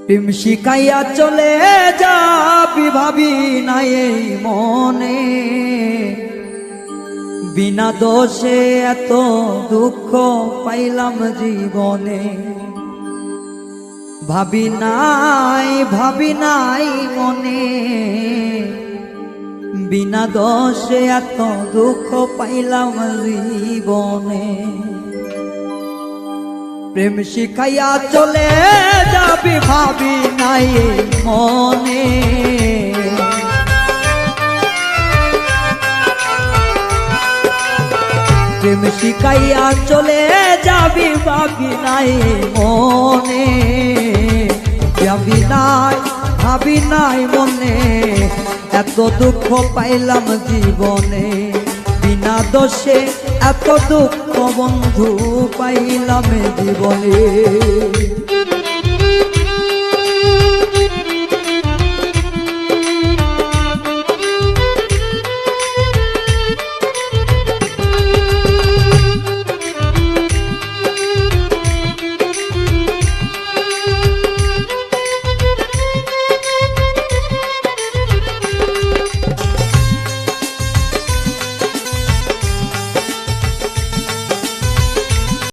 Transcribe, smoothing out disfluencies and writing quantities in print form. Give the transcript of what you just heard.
প্রেম শিখাইয়া চলে যাবি ভাবি নাই এই মনে, বিনা দোষে এত দুঃখ পাইলাম জীবনে। ভাবি নাই মনে, বিনা দোষে এত দুঃখ পাইলাম জীবনে। প্রেম শিখাইয়া চলে যাবি ভাবি নাই মনে, প্রেম শিখাইয়া চলে যাবি ভাবি নাই মনে, ভাবি নাই মনে, এত দুঃখ পাইলাম জীবনে। বিনা দোষে এত দুঃখ বন্ধু পাইলাম জীবনে।